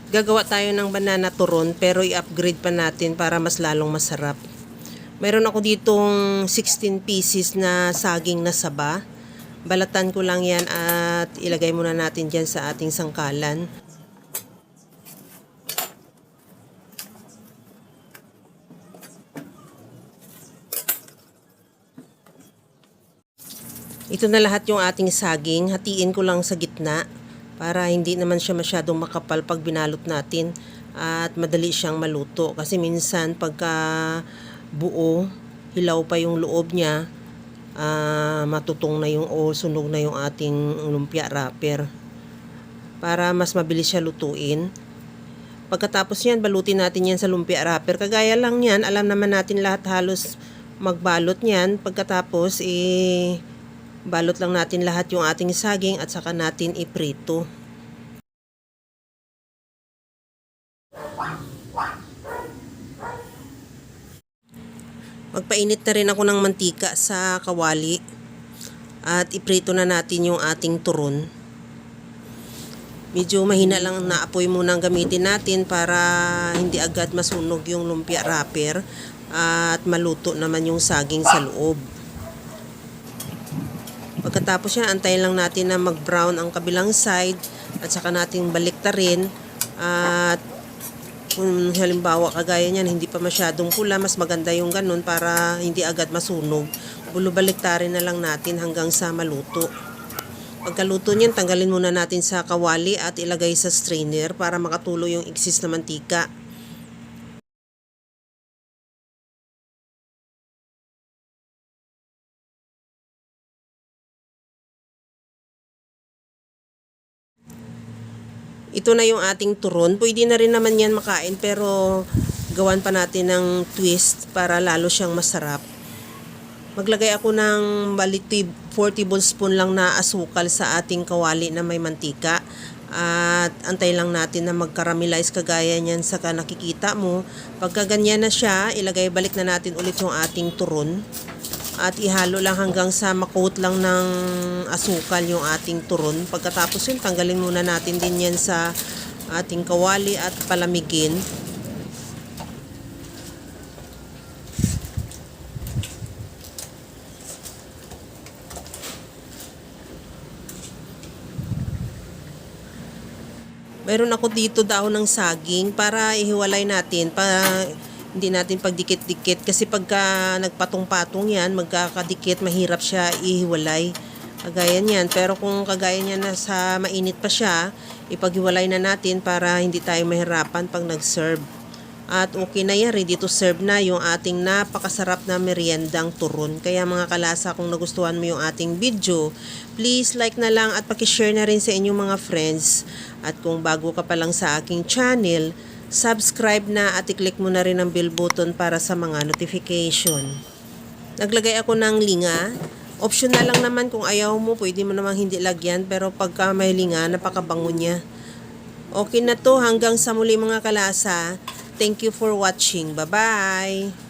Gagawa tayo ng banana turon pero i-upgrade pa natin para mas lalong masarap. Meron ako ditong 16 pieces na saging na saba. Balatan ko lang yan at ilagay muna natin dyan sa ating sangkalan. Ito na lahat yung ating saging. Hatiin ko lang sa gitna para hindi naman siya masyadong makapal pag binalot natin at madali siyang maluto. Kasi minsan pagka buo, hilaw pa yung loob niya, matutong na yung o sunog na yung ating lumpia wrapper. Para mas mabilis siya lutuin. Pagkatapos yan, balutin natin yan sa lumpia wrapper. Kagaya lang yan, alam naman natin lahat halos magbalot niyan. Pagkatapos, balot lang natin lahat yung ating saging at saka natin iprito. Magpainit na rin ako ng mantika sa kawali at iprito na natin yung ating turon. Medyo mahina lang na apoy muna ang gamitin natin para hindi agad masunog yung lumpia wrapper at maluto naman yung saging sa loob. Pagkatapos yan, antayin lang natin na mag-brown ang kabilang side at saka natin baliktarin. At kung halimbawa kagaya niyan, hindi pa masyadong pula, mas maganda yung ganun para hindi agad masunog. Baliktarin na lang natin hanggang sa maluto. Pagkaluto niyan, tanggalin muna natin sa kawali at ilagay sa strainer para makatulo yung excess na mantika. Ito na yung ating turon. Pwede na rin naman yan makain pero gawan pa natin ng twist para lalo siyang masarap. Maglagay ako ng 4 tablespoon lang na asukal sa ating kawali na may mantika. At antay lang natin na mag-caramelize kagaya niyan sa nakikita mo. Pagka ganyan na siya, balik na natin ulit yung ating turon. At ihalo lang hanggang sa makoat lang ng asukal yung ating turon. Pagkatapos yun, tanggalin muna natin din yan sa ating kawali at palamigin. Mayroon ako dito dahon ng saging para ihiwalay natin. Hindi natin pagdikit-dikit kasi pagka nagpatong-patong yan, magkakadikit, mahirap siya ihiwalay. Kagaya niyan. Pero kung kagaya niyan na sa mainit pa siya, ipaghiwalay na natin para hindi tayo mahirapan pag nag-serve. At okay na yan, ready to serve na yung ating napakasarap na meriendang turon. Kaya mga kalasa, kung nagustuhan mo yung ating video, please like na lang at pakishare na rin sa inyong mga friends. At kung bago ka pa lang sa aking channel, subscribe na at i-click mo na rin ang bell button para sa mga notification. Naglagay ako ng linga. Optional lang naman kung ayaw mo, pwede mo namang hindi lagyan. Pero pagka may linga, napakabango niya. Okay na to, hanggang sa muli mga kalasa. Thank you for watching. Bye-bye!